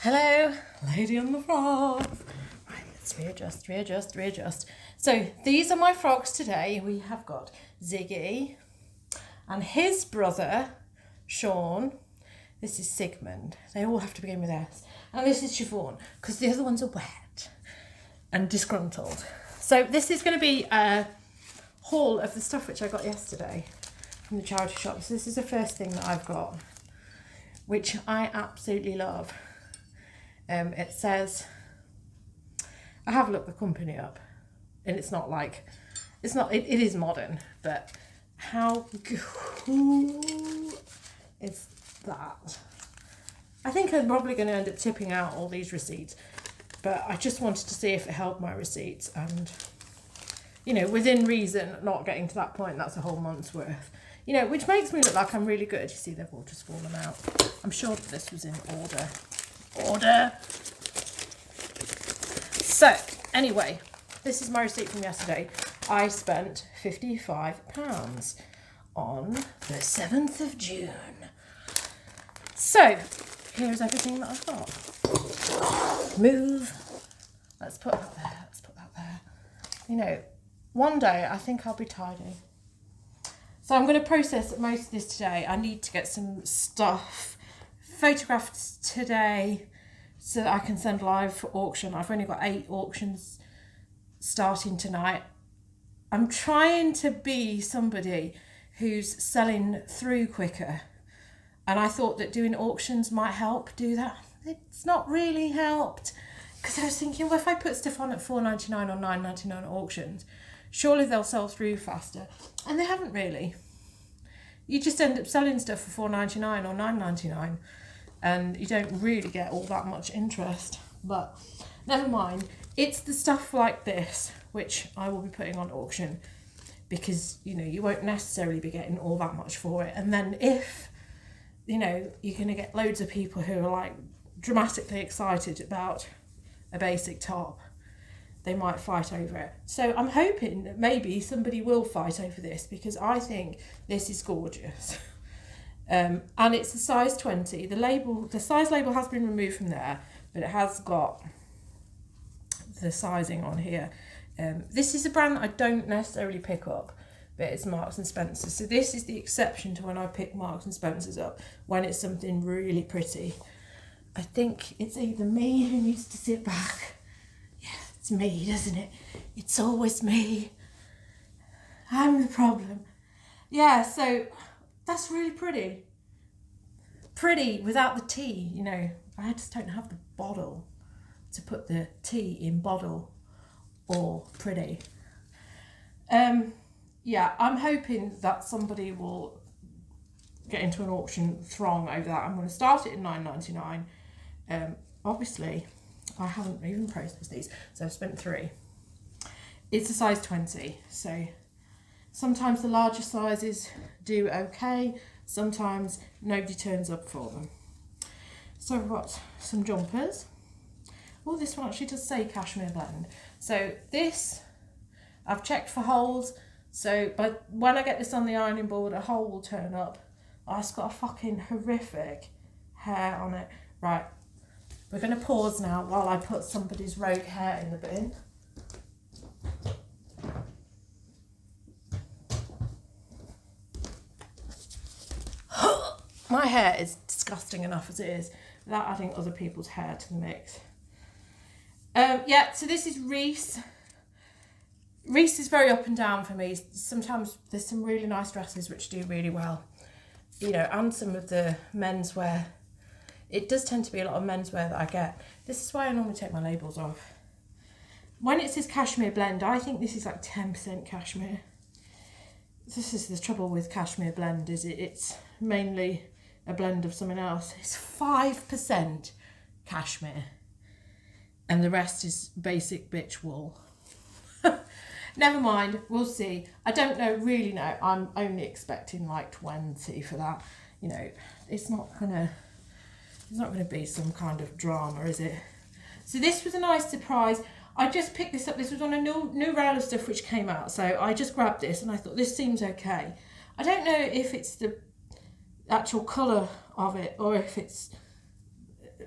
Hello, lady on the frogs. Right, let's readjust. So these are my frogs today. We have got Ziggy and his brother, Sean. This is Sigmund. They all have to begin with S. And this is Siobhan, because the other ones are wet and disgruntled. So this is going to be a haul of the stuff which I got yesterday from the charity shop. So this is the first thing that I've got, which I absolutely love. It says, I have looked the company up, and it's not like, it is modern, but how cool is that? I think I'm probably going to end up tipping out all these receipts, but I just wanted to see if it helped my receipts, and, you know, within reason, not getting to that point, that's a whole month's worth. You know, which makes me look like I'm really good. You see, they've all just fallen out. I'm sure that this was in order. So, anyway, this is my receipt from yesterday. I spent £55 on the 7th of June. So, here's everything that I've got. Move. Let's put that there. You know, one day I think I'll be tidy. So I'm going to process most of this today. I need to get some stuff photographed today so that I can send live for auction. I've only got 8 auctions starting tonight. I'm trying to be somebody who's selling through quicker, and I thought that doing auctions might help do that. It's not really helped, because I was thinking, well, if I put stuff on at $4.99 or $9.99 at auctions, surely they'll sell through faster, and they haven't really. You just end up selling stuff for $4.99 or $9.99, and you don't really get all that much interest. But never mind. It's the stuff like this which I will be putting on auction, because, you know, you won't necessarily be getting all that much for it. And then if, you know, you're going to get loads of people who are like dramatically excited about a basic top, they might fight over it. So I'm hoping that maybe somebody will fight over this, because I think this is gorgeous. And it's a size 20. The size label has been removed from there, but it has got the sizing on here. This is a brand that I don't necessarily pick up, but it's Marks and Spencer. So this is the exception to when I pick Marks and Spencer's up, when it's something really pretty. I think it's either me who needs to sit back. Yeah, it's me, doesn't it? It's always me. I'm the problem. Yeah, so that's really pretty. Pretty without the T, you know. I just don't have the bottle to put the T in bottle or pretty. Yeah, I'm hoping that somebody will get into an auction throng over that. I'm going to start it at $9.99. Obviously, I haven't even processed these, so I've spent £3. It's a size 20, so sometimes the larger sizes do okay, sometimes nobody turns up for them. So I've got some jumpers. Oh, this one actually does say cashmere blend. So this, I've checked for holes, so but when I get this on the ironing board, a hole will turn up. Oh, it's got a fucking horrific hair on it. Right, we're going to pause now while I put somebody's rogue hair in the bin. My hair is disgusting enough as it is, without adding other people's hair to the mix. Yeah, so this is Reese. Reese is very up and down for me. Sometimes there's some really nice dresses which do really well, you know, and some of the menswear. It does tend to be a lot of menswear that I get. This is why I normally take my labels off. When it says cashmere blend, I think this is like 10% cashmere. This is the trouble with cashmere blend, is it's mainly a blend of something else. It's 5% cashmere, and the rest is basic bitch wool. Never mind, we'll see. I don't really know. I'm only expecting like 20 for that. You know, it's not gonna be some kind of drama, is it? So this was a nice surprise. I just picked this up. This was on a new round of stuff which came out, so I just grabbed this and I thought this seems okay. I don't know if it's the actual colour of it or if it's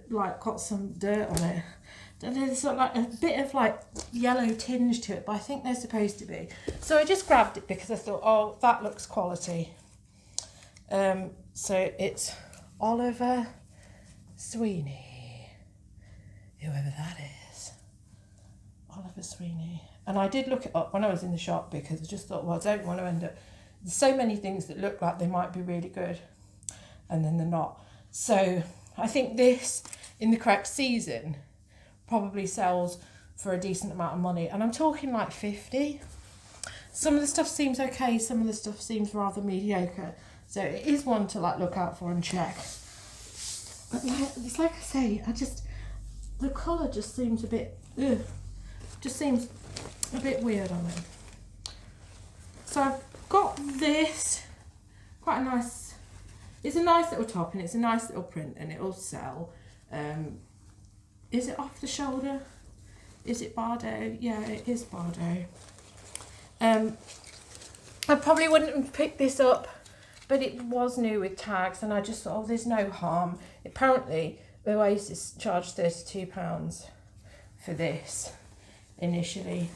like got some dirt on it. There's like a bit of like yellow tinge to it, but I think they're supposed to be. So I just grabbed it because I thought, oh, that looks quality. So it's Oliver Sweeney, whoever that is. Oliver Sweeney. And I did look it up when I was in the shop because I just thought, well, I don't want to end up... There's so many things that look like they might be really good and then they're not. So I think this, in the correct season, probably sells for a decent amount of money. And I'm talking like 50. Some of the stuff seems okay, some of the stuff seems rather mediocre. So it is one to like look out for and check. But like, it's like I say, the colour just seems a bit, just seems a bit weird on it. So I've got this, quite a nice, it's a nice little top and it's a nice little print and it'll sell. Is it off the shoulder? Is it Bardo? Yeah, it is Bardo. I probably wouldn't have picked this up, but it was new with tags and I just thought, oh, there's no harm. Apparently, Oasis charged £32 for this initially.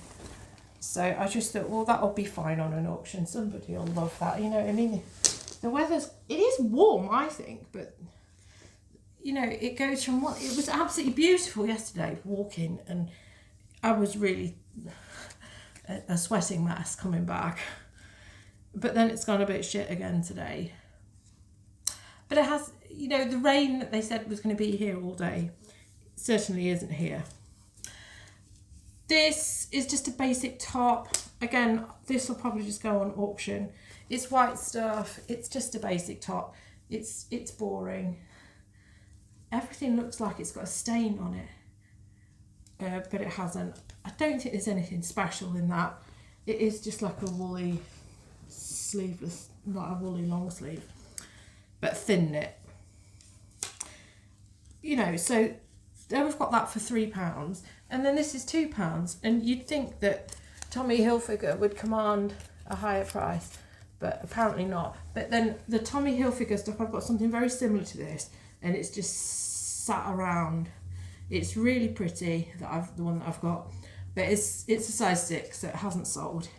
So I just thought, well, that'll be fine on an auction. Somebody will love that, you know what I mean? The weather's, it is warm, I think, but you know, it goes from what, it was absolutely beautiful yesterday walking and I was really a sweating mess coming back. But then it's gone a bit shit again today. But it has, you know, the rain that they said was going to be here all day certainly isn't here. This is just a basic top. Again, this will probably just go on auction. It's white stuff. It's just a basic top. It's boring. Everything looks like it's got a stain on it, but it hasn't. I don't think there's anything special in that. It is just like a woolly sleeveless, not a woolly long sleeve, but thin knit. You know, so there we've got that for £3, and then this is £2, and you'd think that Tommy Hilfiger would command a higher price, but apparently not. But then the Tommy Hilfiger stuff, I've got something very similar to this, and it's just sat around. It's really pretty, the one that I've got, but it's a size 6, so it hasn't sold.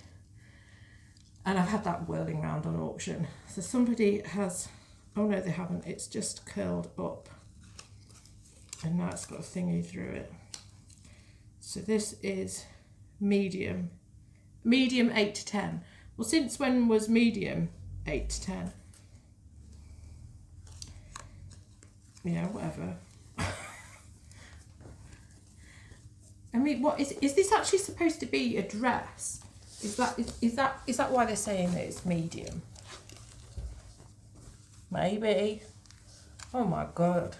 And I've had that whirling round on auction. So somebody has, oh no, they haven't. It's just curled up. And now it's got a thingy through it. So this is medium. Medium 8 to 10. Well, since when was medium 8 to 10? Yeah, whatever. I mean, what is this actually supposed to be a dress? Is that why they're saying that it's medium? Maybe. Oh my god.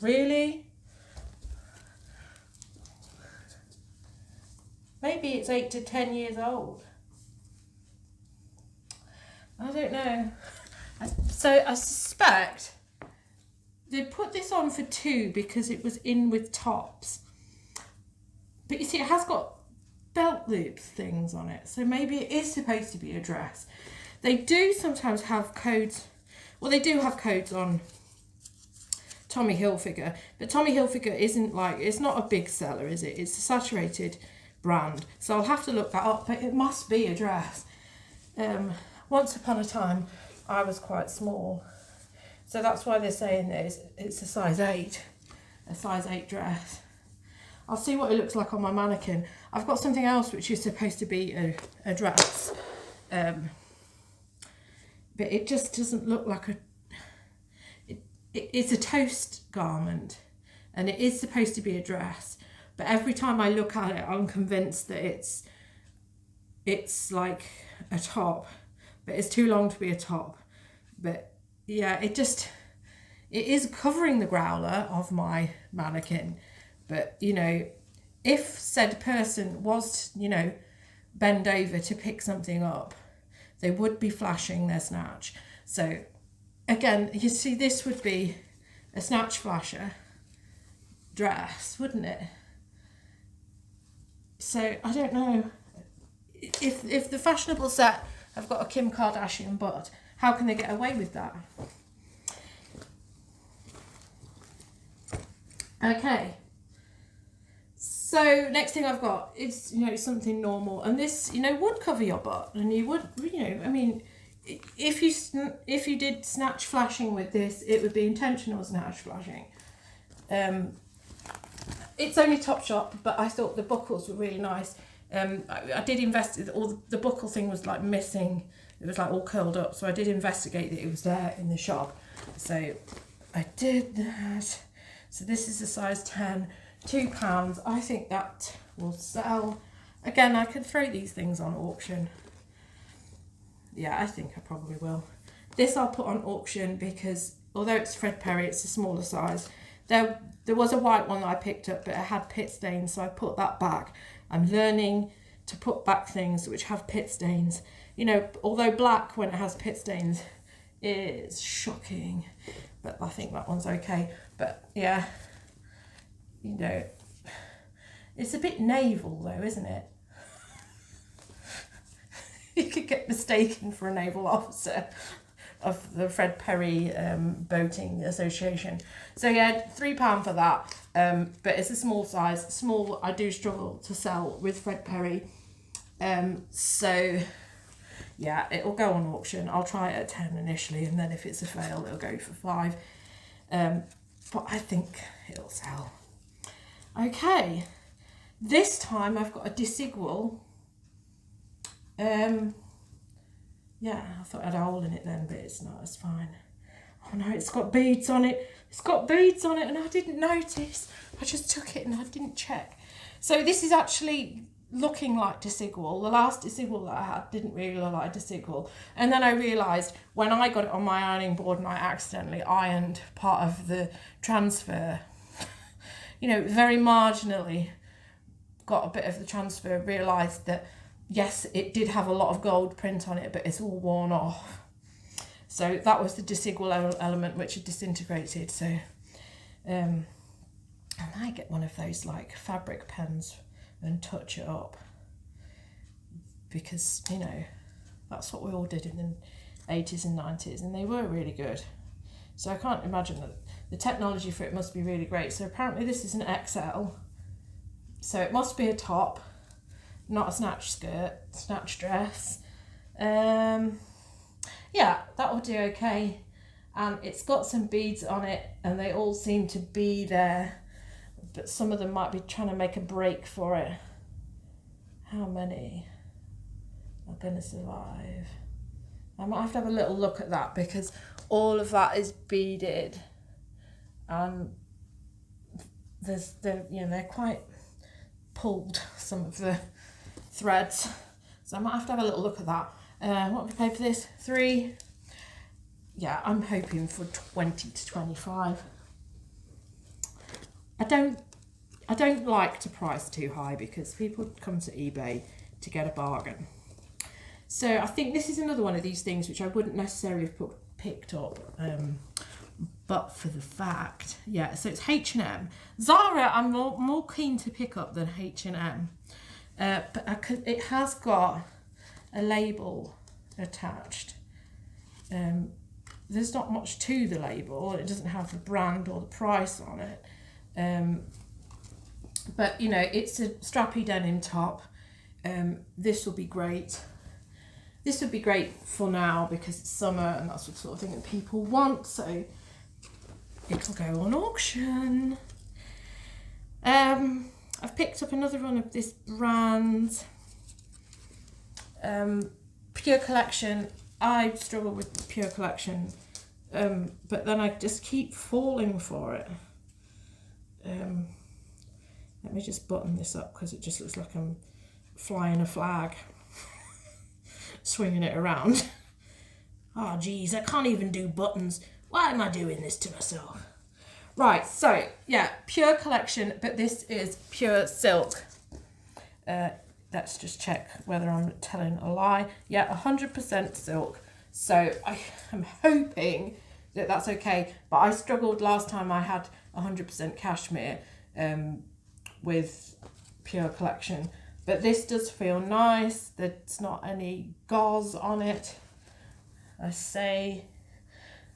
Really? Maybe it's 8 to 10 years old. I don't know. So I suspect they put this on for £2 because it was in with tops. But you see, it has got belt loop things on it, so maybe it is supposed to be a dress. They do sometimes have codes. Well, they do have codes on Tommy Hilfiger, but Tommy Hilfiger isn't like, it's not a big seller, is it? It's a saturated brand, so I'll have to look that up, but it must be a dress. Once upon a time I was quite small, so that's why they're saying that it's a size 8 dress. I'll see what it looks like on my mannequin. I've got something else which is supposed to be a dress, but it just doesn't look like it's a toast garment, and it is supposed to be a dress, but every time I look at it I'm convinced that it's like a top, but it's too long to be a top. But yeah, it is covering the growler of my mannequin. But, you know, if said person was, you know, bend over to pick something up, they would be flashing their snatch. So, again, you see, this would be a snatch flasher dress, wouldn't it? So, I don't know. If the fashionable set have got a Kim Kardashian butt, how can they get away with that? Okay. So next thing I've got is, you know, something normal, and this, you know, would cover your butt, and you would, you know, I mean, if you did snatch flashing with this, it would be intentional snatch flashing. It's only Topshop, but I thought the buckles were really nice. I did investigate, all the buckle thing was like missing. It was like all curled up, so I did investigate that it was there in the shop. So I did that. So this is a size 10, £2. I think that will sell. Again, I could throw these things on auction. Yeah, I think I probably will. This I'll put on auction because although it's Fred Perry, it's a smaller size. There was a white one that I picked up, but it had pit stains, so I put that back. I'm learning to put back things which have pit stains. You know, although black when it has pit stains is shocking, but I think that one's okay. But yeah, you know, it's a bit naval though, isn't it? You could get mistaken for a naval officer of the Fred Perry Boating Association. So yeah, £3 for that. But it's a small size. Small, I do struggle to sell with Fred Perry. So yeah, it'll go on auction. I'll try it at 10 initially, and then if it's a fail, it'll go for 5. But I think it'll sell. Okay, this time I've got a Desigual. Yeah, I thought I had a hole in it then, but it's not, it's fine. Oh no, it's got beads on it. It's got beads on it and I didn't notice. I just took it and I didn't check. So this is actually looking like Desigual. The last Desigual that I had didn't really look like Desigual. And then I realised when I got it on my ironing board and I accidentally ironed part of the transfer, you know, very marginally got a bit of the transfer, realised that yes, it did have a lot of gold print on it, but it's all worn off. So that was the Desigual element which had disintegrated. So I might get one of those like fabric pens and touch it up, because, you know, that's what we all did in the 80s and 90s, and they were really good. So I can't imagine that the technology for it must be really great. So apparently this is an XL, so it must be a top, not a snatch skirt, snatch dress. Yeah, that will do okay. And it's got some beads on it, and they all seem to be there, but some of them might be trying to make a break for it. How many are going to survive? I might have to have a little look at that, because all of that is beaded, and they're quite pulled, some of the threads, so I might have to have a little look at that. What would I pay for this? 3. Yeah, I'm hoping for 20 to 25. I don't like to price too high, because people come to eBay to get a bargain. So I think this is another one of these things which I wouldn't necessarily have picked up, but for the fact, yeah. So it's H&M. Zara, I'm more keen to pick up than H&M. But it has got a label attached. There's not much to the label. It doesn't have the brand or the price on it. But, you know, it's a strappy denim top. This will be great. This would be great for now because it's summer and that's the sort of thing that people want. So it'll go on auction. I've picked up another one of this brand, Pure Collection. I struggle with Pure Collection, but then I just keep falling for it. Let me just button this up because it just looks like I'm flying a flag, swinging it around. Oh geez, I can't even do buttons. Why am I doing this to myself? Right, so yeah, Pure Collection, but this is pure silk. Let's just check whether I'm telling a lie. Yeah, 100% silk. So I am hoping that that's okay. But I struggled last time I had 100% cashmere with Pure Collection. But this does feel nice. There's not any gauze on it. I say,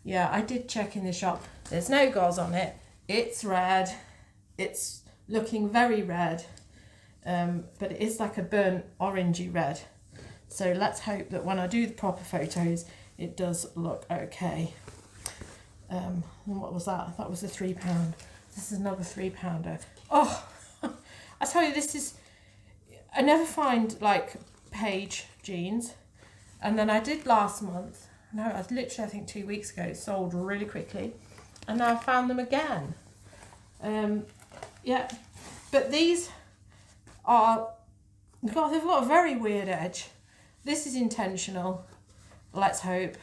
yeah, I did check in the shop. There's no gauze on it. It's red. it's looking very red, but it is like a burnt orangey red. So let's hope that when I do the proper photos, it does look okay. And what was that? That was a £3. This is another £3. Oh, I tell you, this is, I never find like Paige Jeans. And then I did last month. No, I literally, I think 2 weeks ago, it sold really quickly. And now I found them again. Yeah, but these are, God, they've got a very weird edge. This is intentional, let's hope.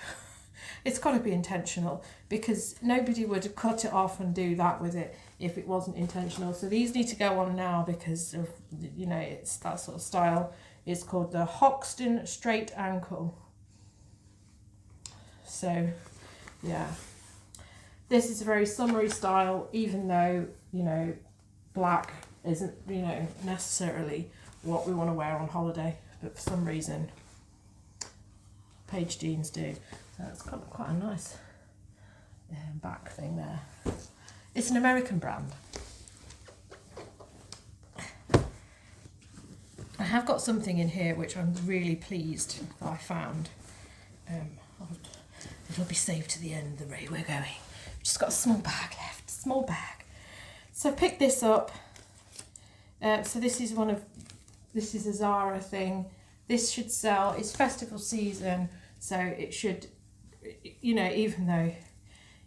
It's got to be intentional, because nobody would cut it off and do that with it if it wasn't intentional. So these need to go on now because of, you know, it's that sort of style. It's called the Hoxton Straight Ankle. So, yeah. This is a very summery style, even though, you know, black isn't, you know, necessarily what we want to wear on holiday. But for some reason, Paige Jeans do. So it's got quite a nice back thing there. It's an American brand. I have got something in here which I'm really pleased that I found. It'll be saved to the end of the way we're going. Just got a small bag left, small bag. So I picked this up. So this is this is a Zara thing. This should sell, it's festival season, so it should, you know, even though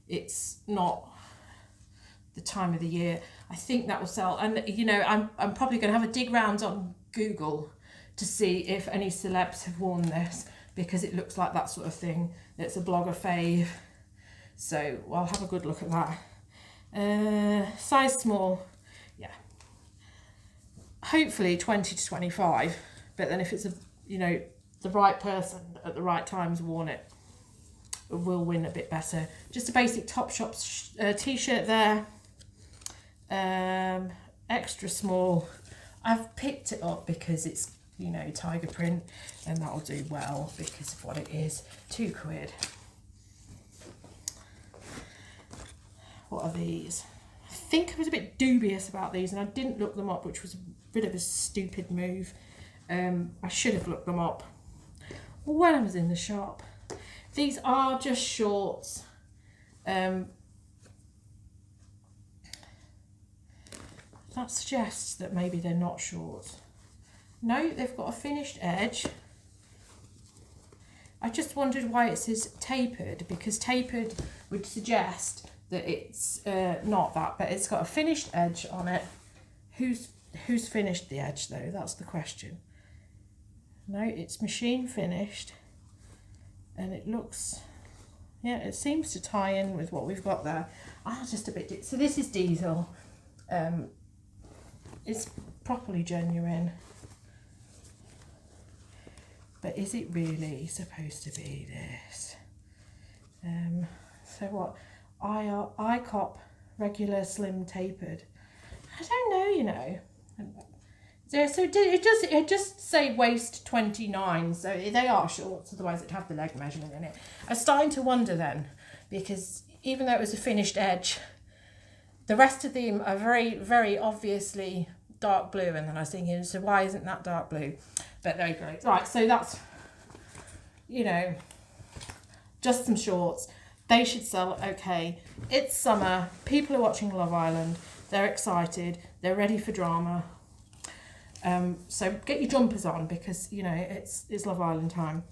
it's not the time of the year, I think that will sell. And, you know, I'm probably going to have a dig round on Google to see if any celebs have worn this, because it looks like that sort of thing. It's a blogger fave. So I'll have a good look at that. Size small, yeah. Hopefully 20 to 25, but then if it's a, you know, the right person at the right time's worn it, will win a bit better. Just a basic Topshop T-shirt there. Extra small. I've picked it up because it's, you know, tiger print, and that'll do well because of what it is. £2. What are these? I think I was a bit dubious about these and I didn't look them up, which was a bit of a stupid move. I should have looked them up when I was in the shop. These are just shorts. That suggests that maybe they're not shorts. No, they've got a finished edge. I just wondered why it says tapered, because tapered would suggest that it's not that, but it's got a finished edge on it. Who's finished the edge though? That's the question. No, it's machine finished, and it looks, yeah, it seems to tie in with what we've got there. Just a bit. So this is diesel. It's properly genuine, but is it really supposed to be this? So what? ICOP regular slim tapered. I don't know, you know. Yeah, so it just say waist 29, so they are shorts, otherwise it'd have the leg measurement in it. I was starting to wonder then, because even though it was a finished edge, the rest of them are very, very obviously dark blue, and then I was thinking, so why isn't that dark blue? But there you go. Right, so that's, you know, just some shorts. They should sell okay. It's summer. People are watching Love Island. They're excited. They're ready for drama. So get your jumpers on, because, you know, it's Love Island time.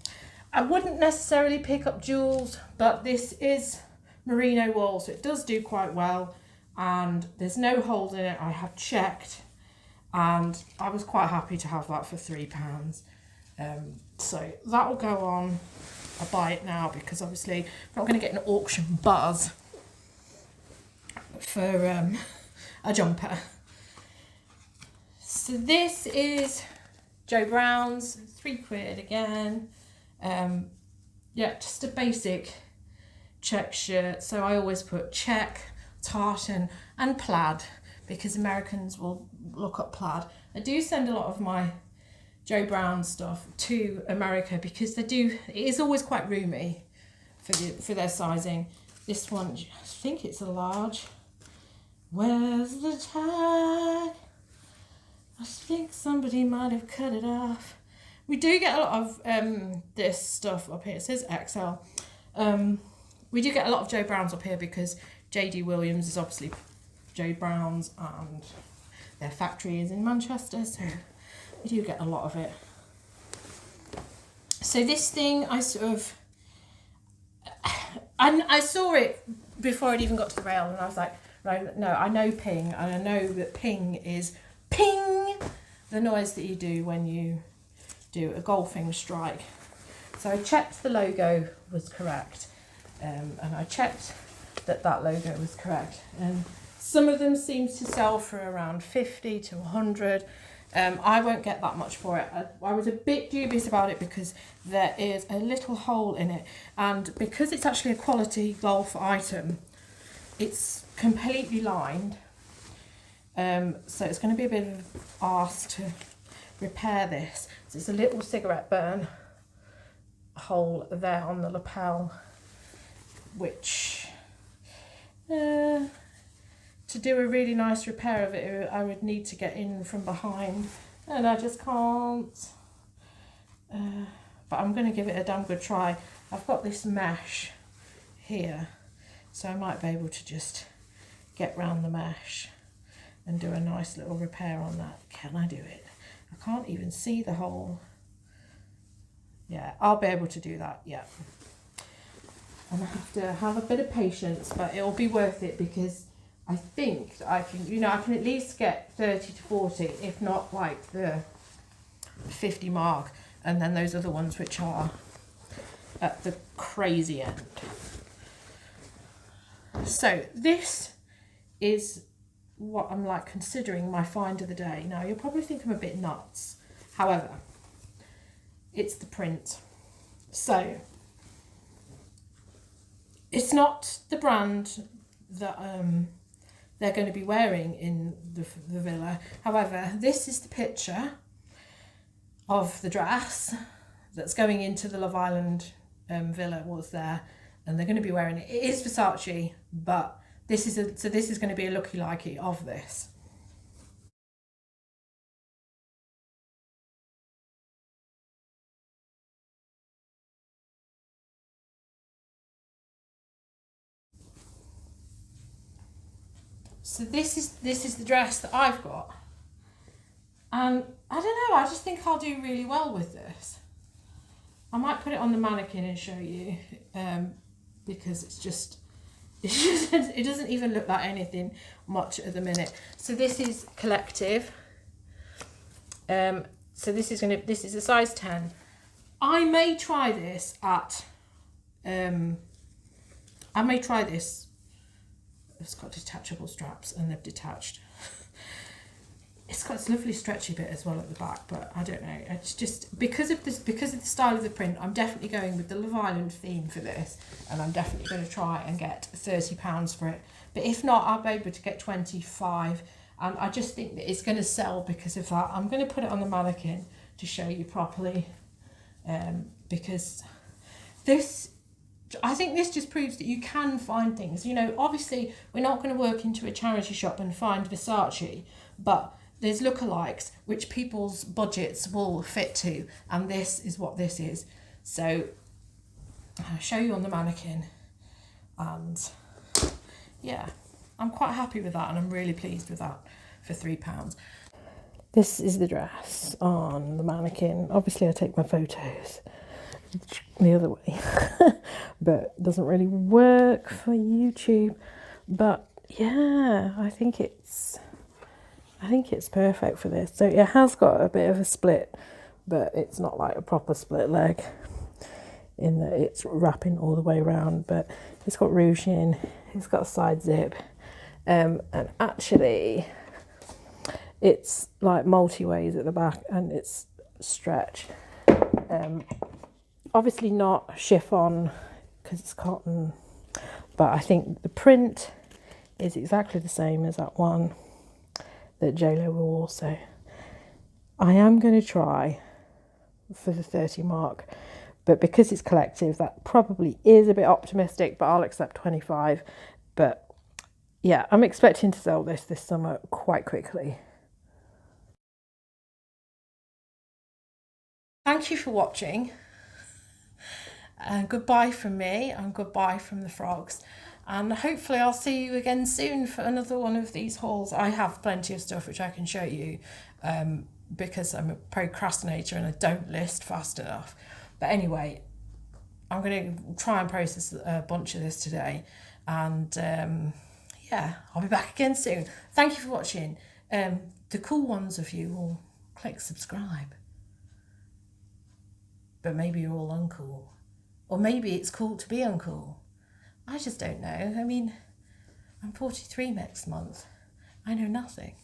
I wouldn't necessarily pick up jewels, but this is merino wool, so it does do quite well. And there's no holes in it. I have checked, and I was quite happy to have that for £3. So that will go on. I'll buy it now, because obviously I'm not going to get an auction buzz for a jumper. So this is Joe Brown's, £3 again. Yeah, just a basic check shirt. So I always put check, tartan and plaid, because Americans will look up plaid. I do send a lot of my Joe Brown stuff to America, because it is always quite roomy for their sizing. This one, I think it's a large. Where's the tag? I think somebody might have cut it off. We do get a lot of this stuff up here. It says XL. We do get a lot of Joe Browns up here because JD Williams is obviously Joe Browns and their factory is in Manchester, so we do get a lot of it. So this thing, I saw it before it even got to the rail, and I was like, no, I know ping, and I know that ping is ping, the noise that you do when you do a golfing strike. So I checked the logo was correct, and I checked that logo was correct, and some of them seem to sell for around 50 to 100. I won't get that much for it. I was a bit dubious about it because there is a little hole in it, and because it's actually a quality golf item, it's completely lined, so it's going to be a bit of an arse to repair this. So it's a little cigarette burn hole there on the lapel, which to do a really nice repair of it, I would need to get in from behind, and I just can't. But I'm going to give it a damn good try. I've got this mesh here, so I might be able to just get round the mesh and do a nice little repair on that. Can I do it? I can't even see the hole. Yeah, I'll be able to do that, yeah. And I have to have a bit of patience, but it'll be worth it because I think that I can, I can at least get 30 to 40, if not like the 50 mark, and then those other ones which are at the crazy end. So this is what I'm like considering my find of the day. Now you'll probably think I'm a bit nuts. However, it's the print. So it's not the brand that they're going to be wearing in the villa. However, this is the picture of the dress that's going into the Love Island villa was there, and they're going to be wearing it. It is Versace, but this is going to be a looky-likey of this. So this is the dress that I've got, and I don't know, I just think I'll do really well with this. I might put it on the mannequin and show you, because it doesn't even look like anything much at the minute. So this is collective. So this is a size 10. I may try this at it's got detachable straps, and they've detached. It's got this lovely stretchy bit as well at the back, but I don't know. It's just because of the style of the print, I'm definitely going with the Love Island theme for this, and I'm definitely going to try and get £30 for it. But if not, I'll be able to get 25, and I just think that it's going to sell because of that. I'm going to put it on the mannequin to show you properly, because I think this just proves that you can find things. Obviously we're not going to work into a charity shop and find Versace, but there's lookalikes which people's budgets will fit to, and this is what this is. So I'll show you on the mannequin, and yeah, I'm quite happy with that, and I'm really pleased with that for £3. This is the dress on the mannequin. Obviously I take my photos the other way, but it doesn't really work for YouTube. But yeah, I think it's perfect for this. So it has got a bit of a split, but it's not like a proper split leg in that it's wrapping all the way around, but it's got ruching, it's got a side zip, and actually it's like multi-ways at the back, and it's stretch. Obviously not chiffon because it's cotton, but I think the print is exactly the same as that one that JLo wore. So I am going to try for the 30 mark, but because it's collective, that probably is a bit optimistic, but I'll accept 25. But yeah, I'm expecting to sell this summer quite quickly. Thank you for watching. Goodbye from me and goodbye from the frogs. And hopefully I'll see you again soon for another one of these hauls. I have plenty of stuff which I can show you because I'm a procrastinator and I don't list fast enough. But anyway, I'm going to try and process a bunch of this today. And yeah, I'll be back again soon. Thank you for watching. The cool ones of you will click subscribe. But maybe you're all uncool. Or maybe it's cool to be uncool. I just don't know. I mean, I'm 43 next month. I know nothing.